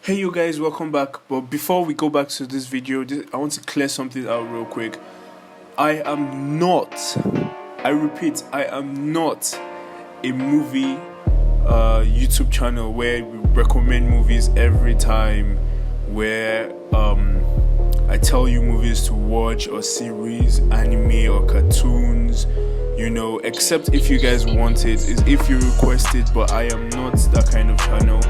Hey you guys, welcome back. But before we go back to this video, I want to clear something out real quick. I am not, I repeat, I am not a movie YouTube channel where we recommend movies every time, where I tell you movies to watch or series, anime or cartoons, except if you guys want it, is if you request it, but I am not that kind of channel.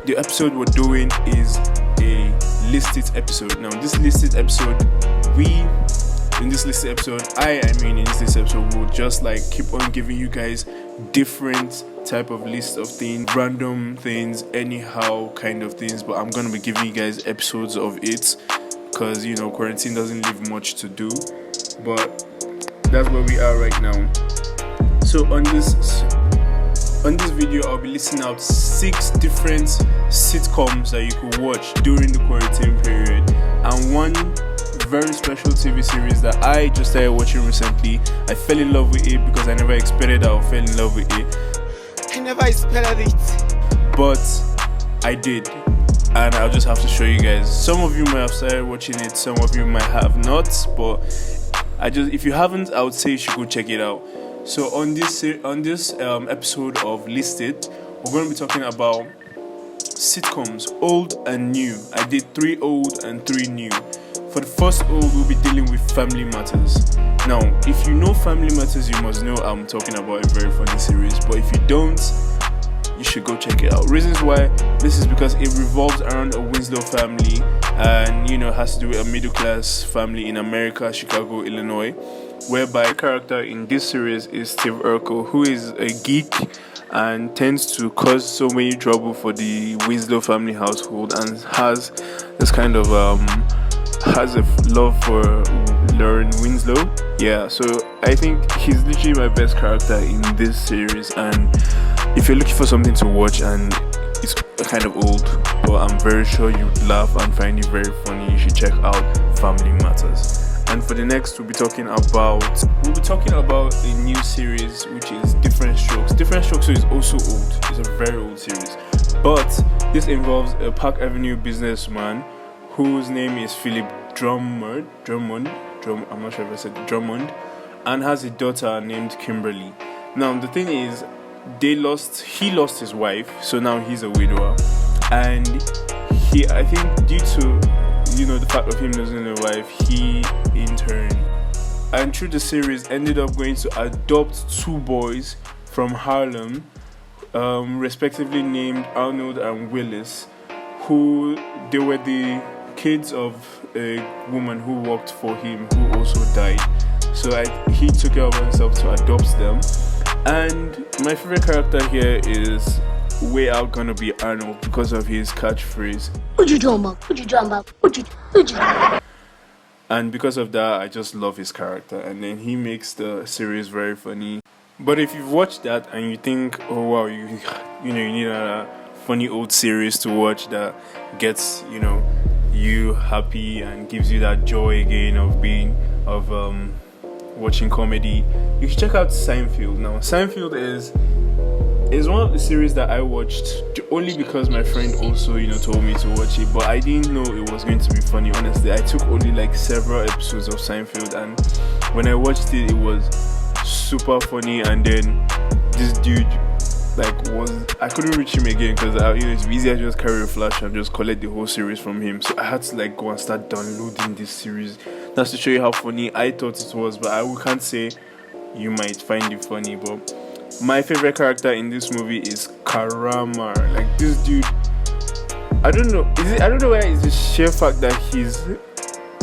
The episode we're doing is a listed episode. Now, in this listed episode, we'll just keep on giving you guys different type of list of things, random things, anyhow kind of things. But I'm gonna be giving you guys episodes of it because quarantine doesn't leave much to do. But that's where we are right now. So on this video, I'll be listing out 6 different sitcoms that you could watch during the quarantine period, and one very special TV series that I just started watching recently. I fell in love with it because I never expected I would fall in love with it. I never expected it, but I did, and I'll just have to show you guys. Some of you might have started watching it, some of you might have not, but if you haven't, I would say you should go check it out. So on this episode of Listed, we're going to be talking about sitcoms, old and new. I did 3 old and 3 new. For the first old, we'll be dealing with Family Matters. Now, if you know Family Matters, you must know I'm talking about a very funny series. But if you don't, you should go check it out. Reasons why: this is because it revolves around a Winslow family, and has to do with a middle class family in America, Chicago, Illinois, whereby the character in this series is Steve Urkel, who is a geek and tends to cause so many trouble for the Winslow family household, and has this kind of has a love for Lauren Winslow. Yeah, so I think he's literally my best character in this series. And if you're looking for something to watch and it's kind of old, but I'm very sure you'd laugh and find it very funny, you should check out Family Matters. And for the next, we'll be talking about a new series, which is Different Strokes. Different Strokes is also old. It's a very old series, but this involves a Park Avenue businessman whose name is Philip Drummond. I'm not sure if I said Drummond, and has a daughter named Kimberly. Now the thing is, he lost his wife, so now he's a widower, and I think due to the fact of him losing a wife, he in turn and through the series ended up going to adopt 2 boys from Harlem, respectively named Arnold and Willis, who they were the kids of a woman who worked for him, who also died. So he took care of himself to adopt them. And my favorite character here is way out gonna be Arnold, because of his catchphrase, What you talking about? What you talking about? What you? And because of that, I just love his character, and then he makes the series very funny. But if you've watched that and you think, oh wow, you need a funny old series to watch that gets you happy and gives you that joy again of watching comedy, you can check out Seinfeld. Now, Seinfeld is one of the series that I watched only because my friend also told me to watch it, but I didn't know it was going to be funny. Honestly, I took only several episodes of Seinfeld, and when I watched it, it was super funny. And then this dude I couldn't reach him again because it's easier to just carry a flash and just collect the whole series from him. So I had to go and start downloading this series. That's to show you how funny I thought it was, but I can't say you might find it funny. But my favorite character in this movie is Karamar. This dude, I don't know whether it's the sheer fact that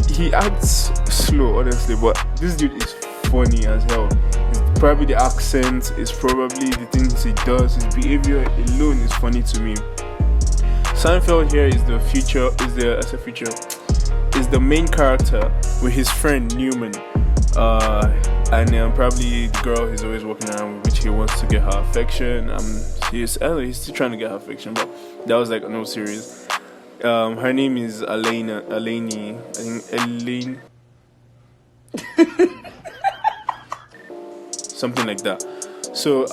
he acts slow, honestly, but this dude is funny as hell. It's probably the accent, it's probably the things he does, his behavior alone is funny to me. Seinfeld here is the main character with his friend Newman, and probably the girl he's always walking around with, which he wants to get her affection. He's still trying to get her affection, but that was an old series. Her name is Elaine. Something like that. So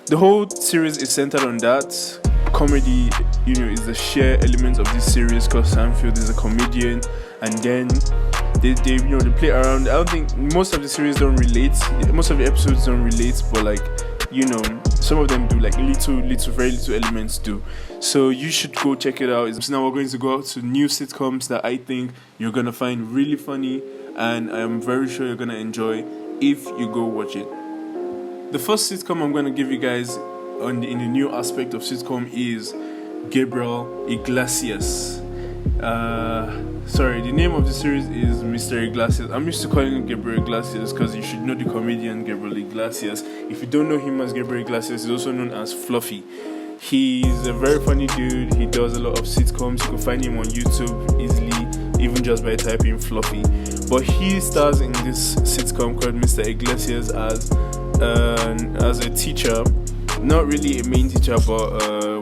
the whole series is centered on that comedy, is the sheer element of this series, because Seinfeld is a comedian, and then they play around. I don't think most of the series don't relate, most of the episodes don't relate, but like, some of them do, like very little elements do. So you should go check it out. So now we're going to go out to new sitcoms that I think you're gonna find really funny, and I'm very sure you're gonna enjoy if you go watch it. The first sitcom I'm gonna give you guys in the new aspect of sitcom is Gabriel Iglesias. The name of the series is Mr. Iglesias. I'm used to calling him Gabriel Iglesias because you should know the comedian Gabriel Iglesias. If you don't know him as Gabriel Iglesias, he's also known as Fluffy. He's a very funny dude. He does a lot of sitcoms. You can find him on YouTube easily, even just by typing Fluffy. But he stars in this sitcom called Mr. Iglesias as a teacher. Not really a main teacher, but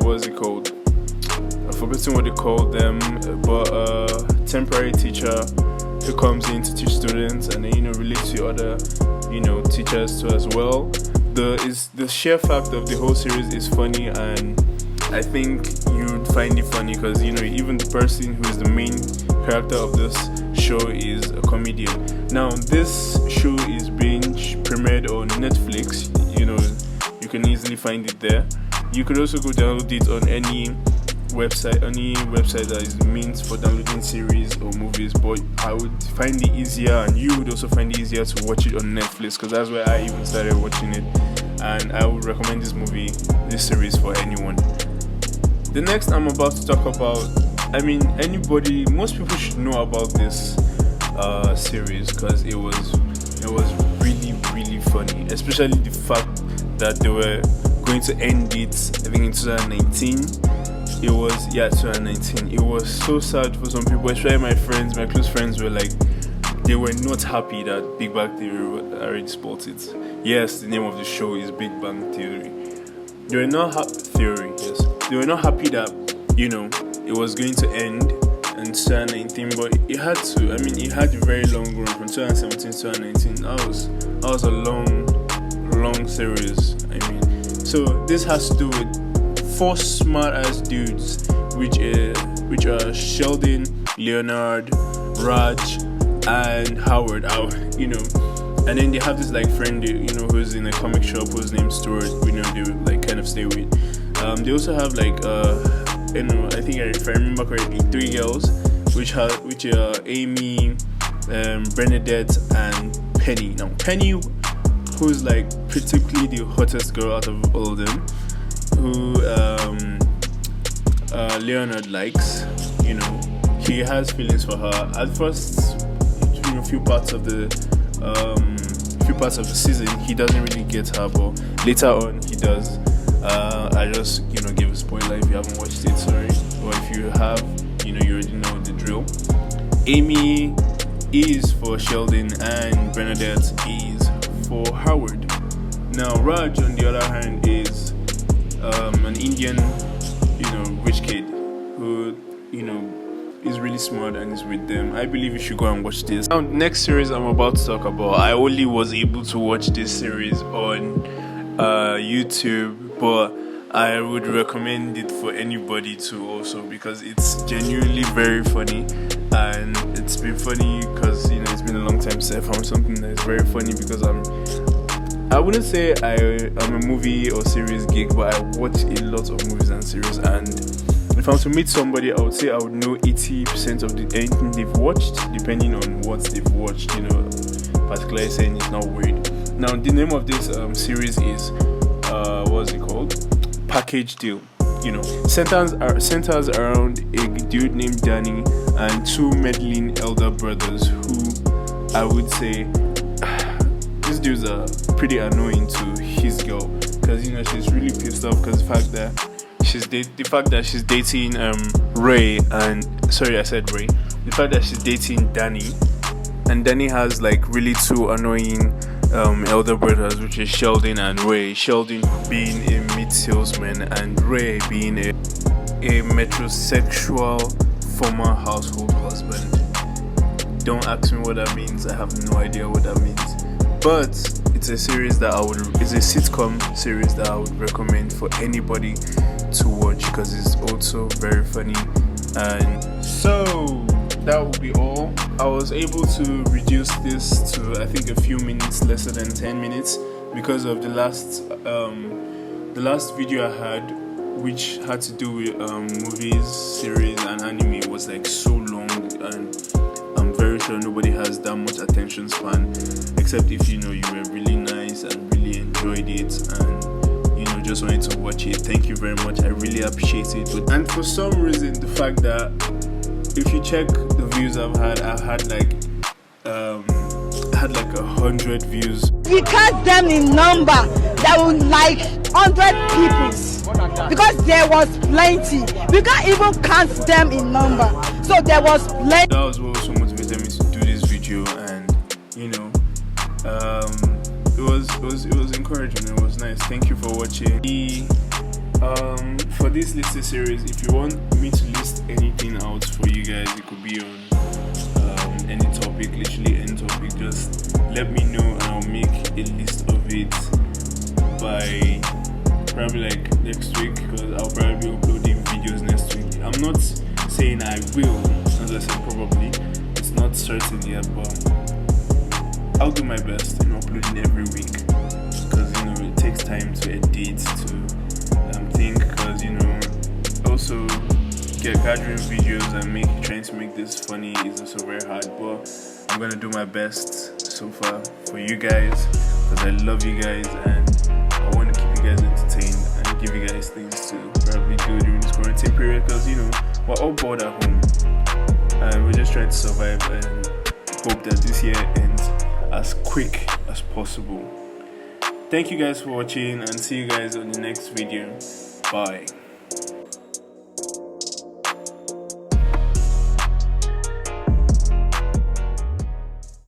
what is it called? I've forgotten what they call them, but a temporary teacher who comes in to teach students and then relates to other teachers too as well. The sheer fact of the whole series is funny, and I think you'd find it funny because even the person who is the main character of this show is a comedian. Now this show is being premiered on Netflix. You can easily find it there. You could also go download it on any website that is meant for downloading series or movies, but I would find it easier, and you would also find it easier to watch it on Netflix, because that's where I even started watching it, and I would recommend this series for anyone. The next I'm about to talk about, most people should know about this series because it was really, really funny, especially the fact that they were going to end it, I think in 2019. It was 2019. It was so sad for some people, especially my close friends were like, they were not happy that Big Bang Theory already spoiled it. Yes, the name of the show is Big Bang Theory. They were not They were not happy that it was going to end in 2019, but it had to. It had a very long run from 2017 to 2019. That was a long series. So this has to do with 4 smart ass dudes, which are Sheldon, Leonard, Raj, and Howard. And then they have this friend, who's in a comic shop, whose name's Stuart. They kind of stay with. They also have I think if I remember correctly, 3 girls, which are Amy, Bernadette, and Penny. Now Penny, who's particularly the hottest girl out of all of them, who Leonard likes. He has feelings for her. At first, a few parts of the season, he doesn't really get her, but later on he does. I just give a spoiler if you haven't watched it, sorry. But if you have, you already know the drill. Amy is for Sheldon and Bernadette is for Howard. Now Raj, on the other hand, is an Indian, rich kid who, is really smart and is with them. I believe you should go and watch this. Now, next series I'm about to talk about, I only was able to watch this series on YouTube, but I would recommend it for anybody to also, because it's genuinely very funny, and it's been funny because it's been a long time since I found something that is very funny, because I wouldn't say I'm a movie or series geek, but I watch a lot of movies and series, and if I was to meet somebody, I would say I would know 80% of anything they've watched, depending on what they've watched, particularly saying it's not weird. Now the name of this series is what's it called? Package Deal. Centers around a dude named Danny and 2 meddling elder brothers who I would say these dudes are pretty annoying to his girl, because she's really pissed off because the fact that she's dating Ray, and sorry I said Ray, the fact that she's dating Danny, and Danny has really 2 annoying elder brothers, which is Sheldon and Ray. Sheldon being a meat salesman and Ray being a metrosexual former household husband. Don't ask me what that means. I have no idea what that means. But it's a series it's a sitcom series that I would recommend for anybody to watch because it's also very funny. And so that will be all. I was able to reduce this to I think a few minutes, lesser than 10 minutes, because of the last video I had, which had to do with movies, series and anime, was like so long, and I'm very sure nobody has that much attention span, except if you were really nice and really enjoyed it and just wanted to watch it. Thank you very much, I really appreciate it. And for some reason, the fact that if you check the views I've had like 100 views. We count them in number, that would like 100 people, because there was plenty. We can't even count them in number, so there was plenty. That was what also motivated me to do this video, and it was encouraging. It was nice. Thank you for watching. For this listed series, if you want me to list anything out for you guys, it could be on any topic, literally any topic. Just let me know and I'll make a list of it by probably like next week, because I'll probably be uploading videos next week. I'm not saying I will, as I said, probably. It's not certain yet, but I'll do my best in uploading every week, because it takes time to edit, to think, because also gathering videos and trying to make this funny is also very hard, but I'm gonna do my best so far for you guys, because I love you guys and I want to keep you guys entertained and give you guys things to probably do during this quarantine period, because we're all bored at home and we're just trying to survive and hope that this year ends as quick as possible. Thank you guys for watching, and see you guys on the next video. Bye.